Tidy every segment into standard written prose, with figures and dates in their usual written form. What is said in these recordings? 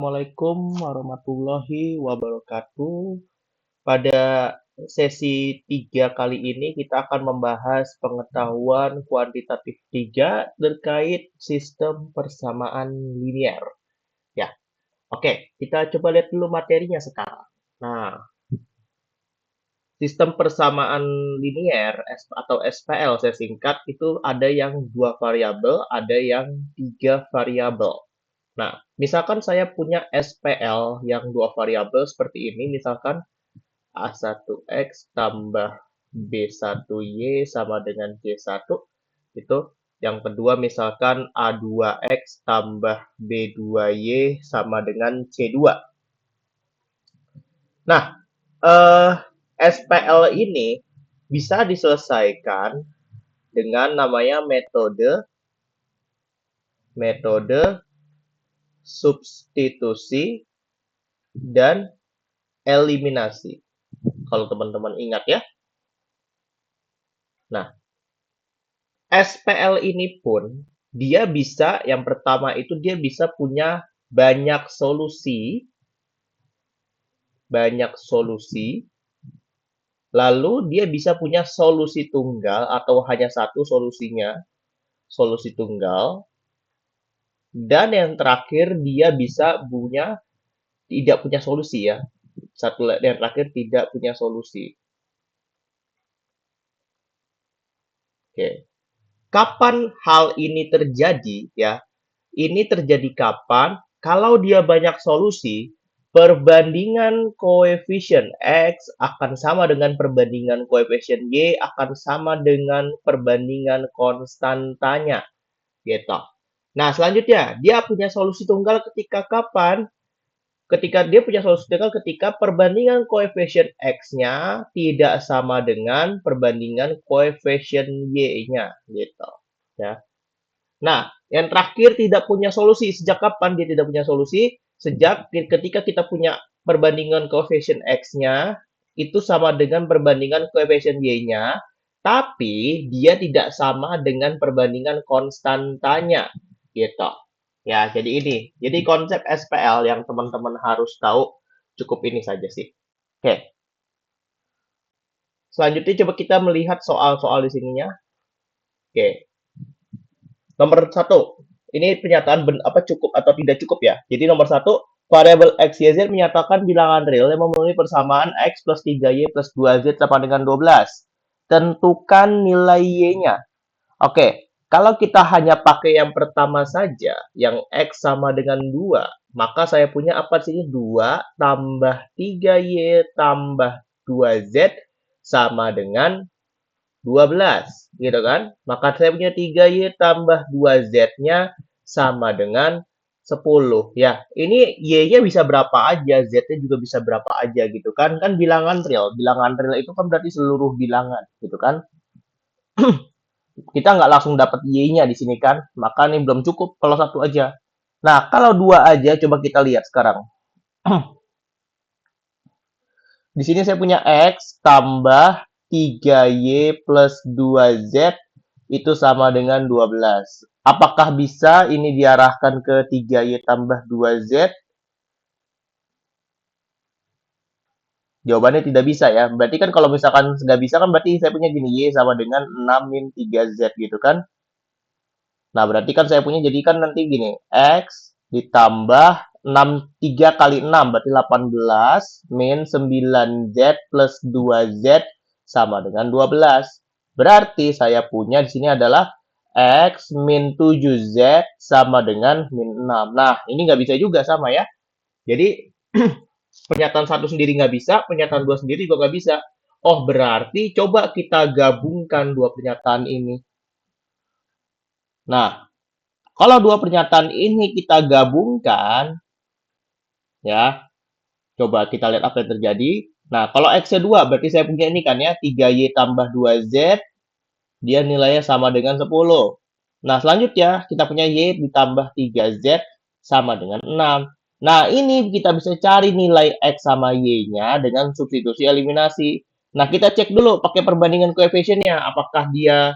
Assalamualaikum warahmatullahi wabarakatuh. Pada sesi 3 kali ini kita akan membahas pengetahuan kuantitatif 3 terkait sistem persamaan linier. Ya, oke, kita coba lihat dulu materinya sekarang. Nah, sistem persamaan linier atau SPL saya singkat itu ada yang 2 variabel, ada yang 3 variabel. Nah, misalkan saya punya SPL yang 2 variabel seperti ini, misalkan A1X tambah B1Y sama dengan C1, itu yang kedua misalkan A2X tambah B2Y sama dengan C2. Nah, SPL ini bisa diselesaikan dengan namanya metode substitusi dan eliminasi. Kalau teman-teman ingat ya. Nah, SPL ini pun dia bisa, yang pertama itu dia bisa punya banyak solusi, lalu dia bisa punya solusi tunggal atau hanya satu solusinya, solusi tunggal, dan yang terakhir dia bisa tidak punya solusi ya. Satu yang terakhir tidak punya solusi. Oke. Kapan hal ini terjadi ya? Ini terjadi kapan? Kalau dia banyak solusi, perbandingan koefisien X akan sama dengan perbandingan koefisien Y akan sama dengan perbandingan konstantanya. Gitu. Nah, selanjutnya, dia punya solusi tunggal ketika kapan? Ketika dia punya solusi tunggal ketika perbandingan koefisien X-nya tidak sama dengan perbandingan koefisien Y-nya. Gitu. Ya. Nah, yang terakhir tidak punya solusi. Sejak kapan dia tidak punya solusi? Sejak ketika kita punya perbandingan koefisien X-nya itu sama dengan perbandingan koefisien Y-nya, tapi dia tidak sama dengan perbandingan konstantanya. Gitu. Ya, jadi ini. Jadi konsep SPL yang teman-teman harus tahu cukup ini saja sih. Oke. Selanjutnya coba kita melihat soal-soal di sininya. Oke. Nomor satu, ini pernyataan cukup atau tidak cukup ya. Jadi nomor satu, variabel X, Y, Z menyatakan bilangan real yang memenuhi persamaan X plus 3Y plus 2Z sama dengan 12. Tentukan nilai Y-nya. Oke, kalau kita hanya pakai yang pertama saja, yang X sama dengan 2, maka saya punya apa sih? 2 tambah 3Y tambah 2Z sama dengan 12, gitu kan? Maka saya punya 3Y tambah 2Z-nya sama dengan 10. Ya, ini Y-nya bisa berapa aja, Z-nya juga bisa berapa aja gitu kan? Kan bilangan real. Bilangan real itu kan berarti seluruh bilangan, gitu kan? Kita nggak langsung dapat Y-nya di sini kan? Maka ini belum cukup kalau satu aja. Nah, kalau dua aja, coba kita lihat sekarang. Di sini saya punya X tambah 3Y plus 2Z itu sama dengan 12. Apakah bisa ini diarahkan ke 3Y tambah 2Z? Jawabannya tidak bisa ya. Berarti kan kalau misalkan nggak bisa kan berarti saya punya gini, Y sama dengan 6 min 3Z gitu kan. Nah, berarti kan saya punya jadi kan nanti gini, X ditambah 3 kali 6 berarti 18 min 9Z plus 2Z sama dengan 12. Berarti saya punya di sini adalah X min 7Z sama dengan min 6. Nah, ini nggak bisa juga sama ya. Jadi, pernyataan satu sendiri nggak bisa, pernyataan dua sendiri juga nggak bisa. Oh, berarti coba kita gabungkan dua pernyataan ini. Nah, kalau dua pernyataan ini kita gabungkan, ya, coba kita lihat apa yang terjadi. Nah, kalau X-nya 2, berarti saya punya ini kan ya, 3Y tambah 2Z, dia nilainya sama dengan 10. Nah, selanjutnya kita punya Y ditambah 3Z sama dengan 6. Nah, ini kita bisa cari nilai X sama Y-nya dengan substitusi eliminasi. Nah, kita cek dulu pakai perbandingan koefisiennya. Apakah dia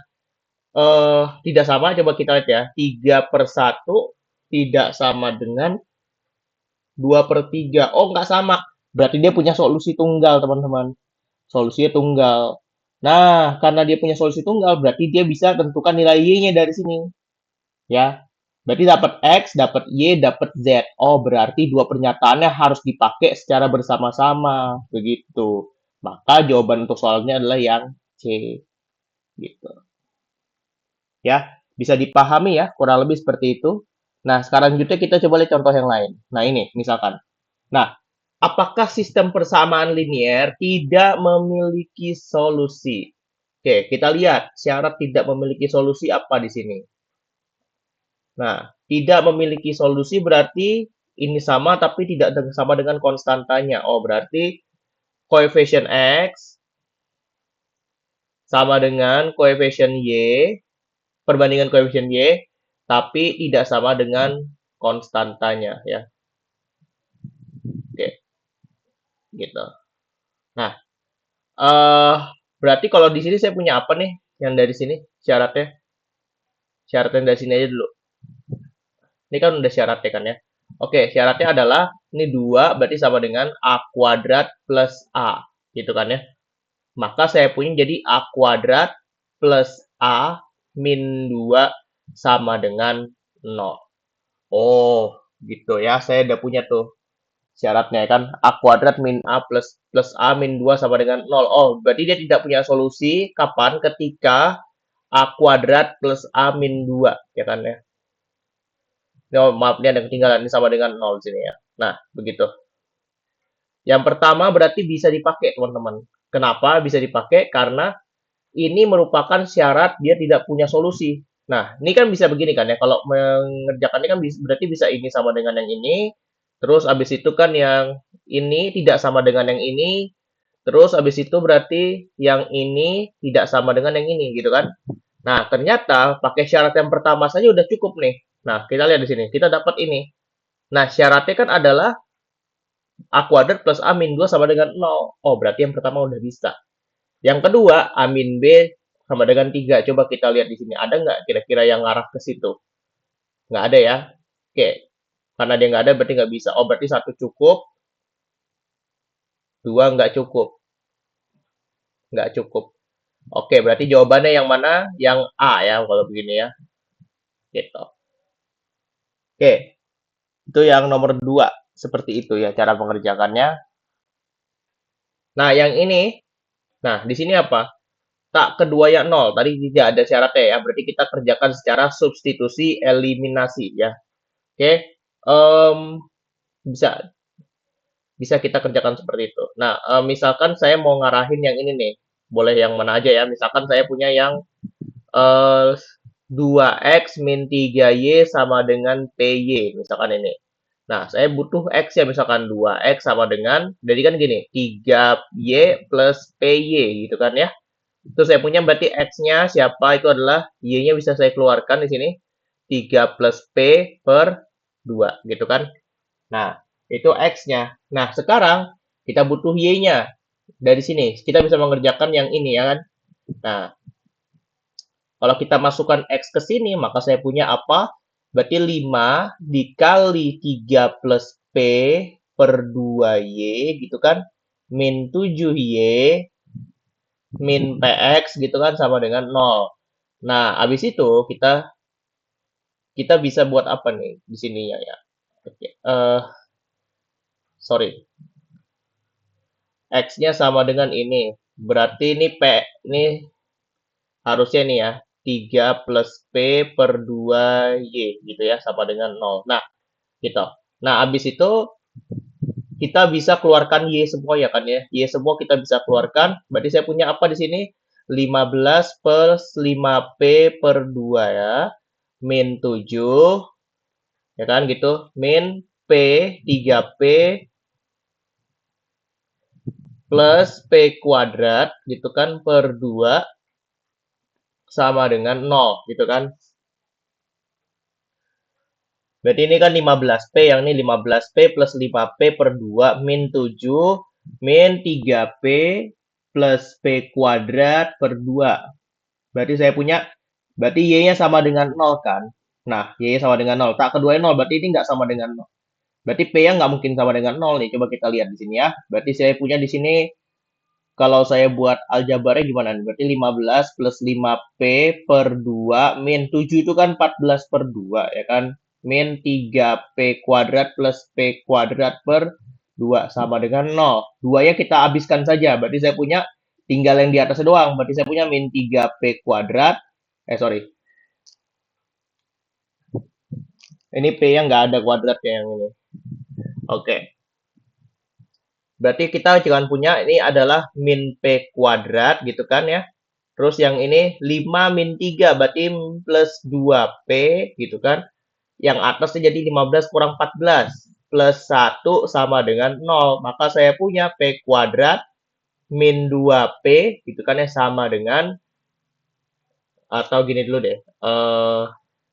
tidak sama? Coba kita lihat ya. 3/1 tidak sama dengan 2/3. Oh, nggak sama. Berarti dia punya solusi tunggal, teman-teman. Solusinya tunggal. Nah, karena dia punya solusi tunggal, berarti dia bisa tentukan nilai Y-nya dari sini. Ya, berarti dapat X, dapat Y, dapat Z. Oh, berarti dua pernyataannya harus dipakai secara bersama-sama. Begitu. Maka jawaban untuk soalnya adalah yang C. Gitu. Ya, bisa dipahami ya, kurang lebih seperti itu. Nah, sekarang juga kita coba lihat contoh yang lain. Nah, ini misalkan. Nah, apakah sistem persamaan linier tidak memiliki solusi? Oke, kita lihat syarat tidak memiliki solusi apa di sini. Nah, tidak memiliki solusi berarti ini sama tapi tidak sama dengan konstantanya. Oh, berarti koefisien X sama dengan koefisien Y, perbandingan koefisien Y, tapi tidak sama dengan konstantanya ya. Oke, gitu. Nah, eh berarti kalau di sini saya punya apa nih yang dari sini syaratnya? Syaratnya dari sini aja dulu. Ini kan udah syaratnya kan ya. Oke, syaratnya adalah ini 2 berarti sama dengan A kuadrat plus A. Gitu kan ya. Maka saya punya jadi A kuadrat plus A min 2 sama dengan 0. Oh, gitu ya. Saya udah punya tuh syaratnya kan. A kuadrat min A plus A min 2 sama dengan 0. Oh, berarti dia tidak punya solusi kapan? Ketika A kuadrat plus A min 2. Ya kan ya. Oh, maaf, ini ada ketinggalan. Ini sama dengan 0 sini ya. Nah, begitu. Yang pertama berarti bisa dipakai, teman-teman. Kenapa bisa dipakai? Karena ini merupakan syarat dia tidak punya solusi. Nah, ini kan bisa begini kan ya. Kalau mengerjakan ini kan berarti bisa ini sama dengan yang ini. Terus habis itu kan yang ini tidak sama dengan yang ini. Terus habis itu berarti yang ini tidak sama dengan yang ini gitu kan. Nah, ternyata pakai syarat yang pertama saja udah cukup nih. Nah, kita lihat di sini. Kita dapat ini. Nah, syaratnya kan adalah A kuadrat plus A min 2 sama dengan 0. Oh, berarti yang pertama udah bisa. Yang kedua, A min B sama dengan 3. Coba kita lihat di sini. Ada nggak kira-kira yang ngarah ke situ? Nggak ada ya? Oke. Karena dia nggak ada, berarti nggak bisa. Oh, berarti satu cukup, dua nggak cukup. Nggak cukup. Oke, berarti jawabannya yang mana? Yang A ya, kalau begini ya. Gitu. Oke, itu yang nomor 2. Seperti itu ya cara mengerjakannya. Nah, yang ini, nah di sini apa? Tak kedua yang 0. Tadi tidak ada syaratnya ya. Berarti kita kerjakan secara substitusi eliminasi ya. Oke. Bisa bisa kita kerjakan seperti itu. Nah, misalkan saya mau ngarahin yang ini nih. Boleh yang mana aja ya. Misalkan saya punya yang eh, 2x min 3y sama dengan py. Misalkan ini. Nah, saya butuh x ya. Misalkan 2x sama dengan, jadi kan gini, 3y plus py gitu kan ya. Terus saya punya berarti x-nya siapa? Itu adalah y-nya bisa saya keluarkan di sini. 3 plus p per 2 gitu kan. Nah, itu x-nya. Nah, sekarang kita butuh y-nya. Dari sini, kita bisa mengerjakan yang ini ya kan. Nah, kalau kita masukkan x ke sini, maka saya punya apa? Berarti 5 dikali 3 plus p per 2y gitu kan. Min 7y min px gitu kan sama dengan 0. Nah, habis itu kita kita bisa buat apa nih di sini ya ya. Oke, sorry. X-nya sama dengan ini. Berarti ini P, ini harusnya nih ya. 3 plus P per 2Y gitu ya. Sama dengan 0. Nah, gitu. Nah, habis itu kita bisa keluarkan Y semua ya kan ya. Y semua kita bisa keluarkan. Berarti saya punya apa di sini? 15 plus 5P per 2 ya. Min 7. Ya kan gitu. Min P 3P plus P kuadrat gitu kan per 2 sama dengan 0 gitu kan. Berarti ini kan 15P, yang ini 15P plus 5P per 2 min 7 min 3P plus P kuadrat per 2. Berarti saya punya, berarti Y-nya sama dengan 0 kan. Nah, Y-nya sama dengan 0. Tak kedua 0, berarti ini nggak sama dengan 0. Berarti P-nya nggak mungkin sama dengan nol nih. Coba kita lihat di sini ya. Berarti saya punya di sini, kalau saya buat aljabarnya gimana nih? Berarti 15 plus 5P per 2 min 7 itu kan 14 per 2 ya kan? Min 3P kuadrat plus P kuadrat per 2 sama dengan 0. 2-nya kita habiskan saja. Berarti saya punya tinggal yang di atas doang. Berarti saya punya min 3P kuadrat. Sorry. Ini P-nya nggak ada kuadratnya yang ini. Oke. Berarti kita jangan punya ini adalah min P kuadrat gitu kan ya. Terus yang ini 5 min 3 berarti plus 2P gitu kan. Yang atasnya jadi 15 kurang 14 plus 1 sama dengan 0. Maka saya punya P kuadrat min 2P gitu kan ya sama dengan, atau gini dulu deh.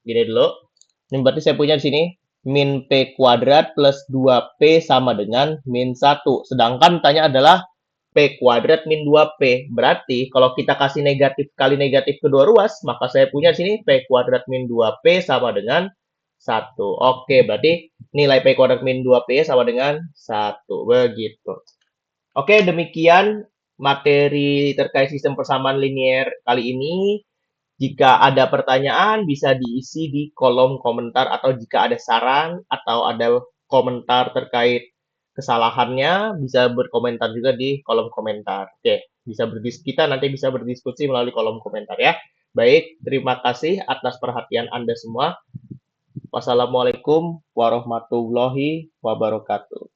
Gini dulu. Ini berarti saya punya di sini min P kuadrat plus 2P sama dengan min 1. Sedangkan tanya adalah P kuadrat min 2P. Berarti kalau kita kasih negatif kali negatif kedua ruas, maka saya punya di sini P kuadrat min 2P sama dengan 1. Oke, berarti nilai P kuadrat min 2P sama dengan 1. Begitu. Oke, demikian materi terkait sistem persamaan linier kali ini. Jika ada pertanyaan, bisa diisi di kolom komentar, atau jika ada saran atau ada komentar terkait kesalahannya, bisa berkomentar juga di kolom komentar. Oke, kita nanti bisa berdiskusi melalui kolom komentar ya. Baik, terima kasih atas perhatian Anda semua. Wassalamualaikum warahmatullahi wabarakatuh.